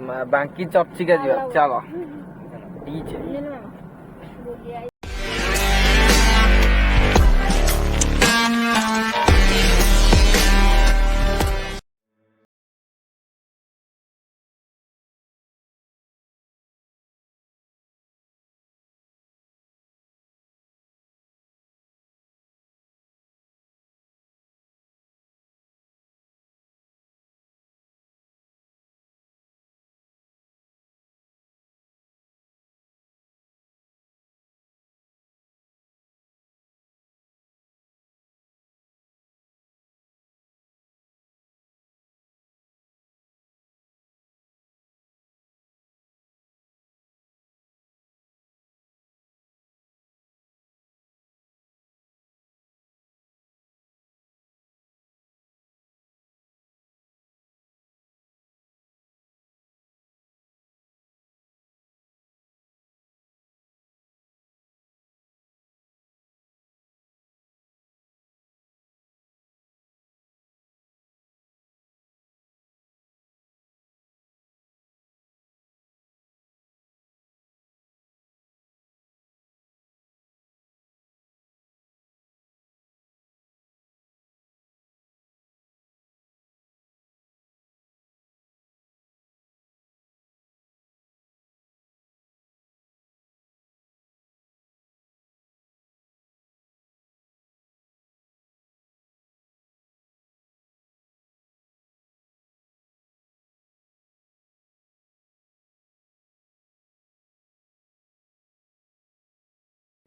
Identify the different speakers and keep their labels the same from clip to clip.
Speaker 1: बांकी चर्चिका जी चलो डीजे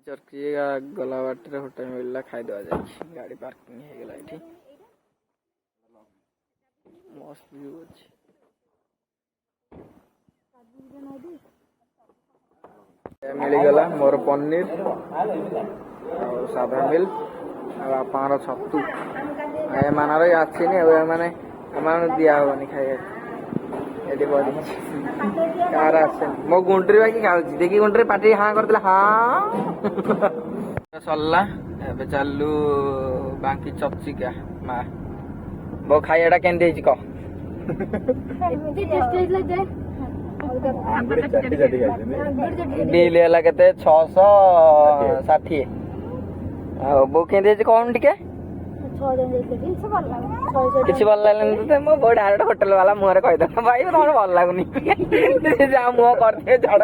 Speaker 1: चर्चिका गला बाटे होटल मिलला खाई दवा जाए गाड़ी पार्किंग हो गला ये मस्त व्यू अच्छे मिलगला मोर पनीर साधा मिल बापार छतु एमानर आसीनी मैंने दिया हेनी खाई कार मो गुंटरी बाकी खाऊँ देखी गुंटरी पाटी हाँ कर हाँ सरला चलू बांकी चर्चिका माँ मो खाइटा केमती कह बिल है के 660 बो के कौन टे किसी भल लगे मो बो डायरेक्ट होटल वाला मुहर कहीद भाई तुम भल लगुनि जहाँ मुह करते छड़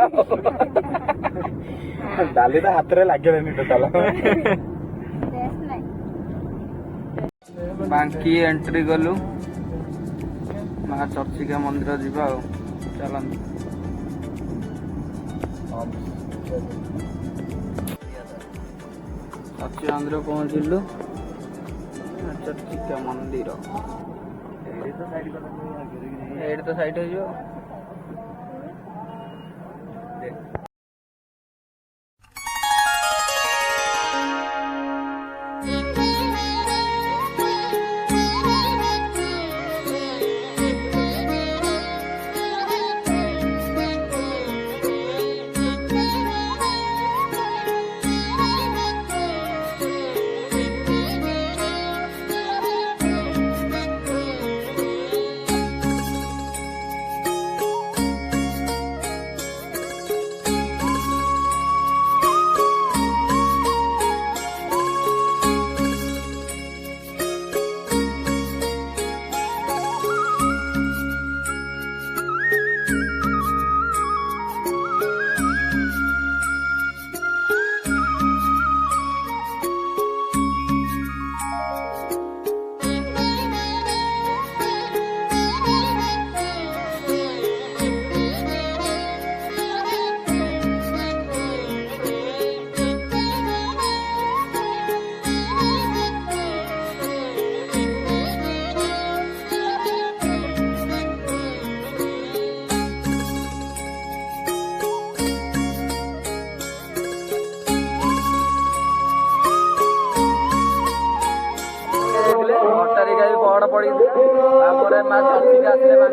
Speaker 1: डाली तो हाथ में लगे टोटाल बांकी एंट्री गलु माँ चर्चिका मंदिर जीवा चल चर्चिका मंदिर पहुँचलु चर्चिका मंदिर तो साइड हो पड़ी माँ चर्चिका आसले बड़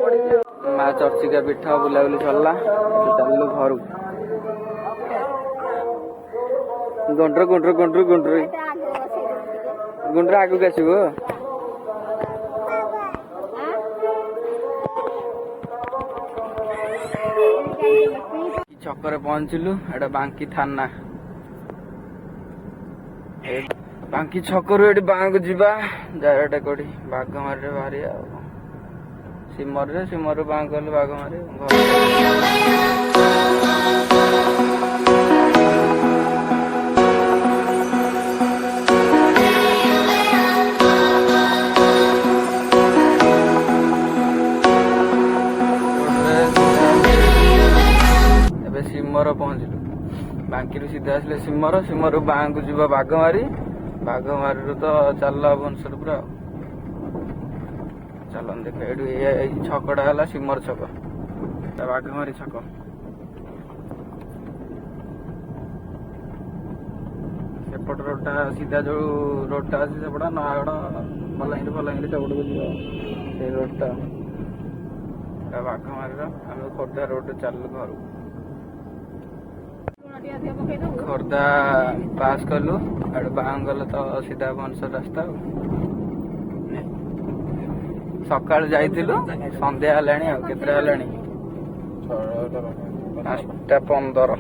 Speaker 1: पड़ी माँ चर्चिका पीठ बुलाबुली सरला चलू घर गुंड्र गुंड्र गुंड्र गुंड्र ଗୁଣ୍ଡରେ ଆଗକୁ ଆସିବୁ। ଛକରେ ପହଞ୍ଚିଲୁ। ଏଇଟା ବାଙ୍କି ଥାନା। ବାଙ୍କି ଛକରୁ ଏଠି ବାଁକୁ ଯିବା ଡାଇରେକ୍ଟ କୋଉଠି ବାଘମାରିରେ ବାହାରିବା ଆଉ। ସିମରରୁ ବାଁକୁ ଗଲେ ବାଘମାରି। ଏବେ ସିମର ପହଞ୍ଚିଲୁ। ବାଙ୍କିରୁ ସିଧା ଆସିଲେ ସିମରରୁ ବାଁକୁ ଯିବା ବାଘମାରି। ବାଘମାରିରୁ ତ ଚାଲିଲା ଭୁବନେଶ୍ୱର ପୁରା ଆଉ। ଚାଲନ୍ତୁ ଦେଖ ଏଇଠୁ ଏଇ ଛକଟା ହେଲା ସିମର ଛକ, ବାଘମାରି ଛକ। ସେପଟ ରୋଡଟା ସିଧା ଯୋଉ ରୋଡଟା ଅଛି ସେପଟ ନୟାଗଡ଼ ବଲାଙ୍ଗୀର ସେପଟକୁ ଯିବ ସେଇ ରୋଡଟା। ବାଘମାରିର ଆମେ ଖୋର୍ଦ୍ଧା ରୋଡରେ ଚାଲିଲୁ ଘରକୁ। ଖୋର୍ଦ୍ଧା ପାସ୍ କଲୁ। ଆଡୁ ବାଁ ଗଲେ ତ ସିଧା ଭୁବନେଶ୍ୱର ରାସ୍ତା ଆଉ। ସକାଳୁ ଯାଇଥିଲୁ, ସନ୍ଧ୍ୟା ହେଲାଣି ଆଉ। କେତେଟା ହେଲାଣି? 5:15।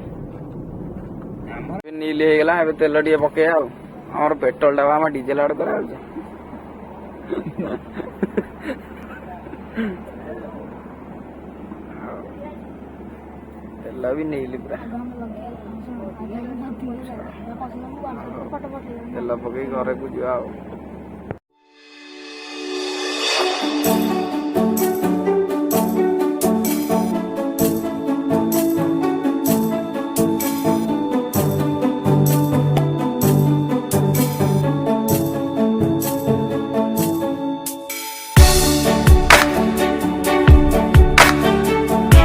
Speaker 1: ନିଲ୍ ହେଇଗଲା। ଏବେ ତେଲ ଟିକେ ପକେଇବା ଆଉ। ଆମର ପେଟ୍ରୋଲ ଟା ଆମ ଡିଜେଲ ଆଡେ କରାଯାଉଛି। ତେଲ ବି ନେଇଲି ପୁରା। ତେଲ ପକେଇ ଘରକୁ ଯିବା ଆଉ।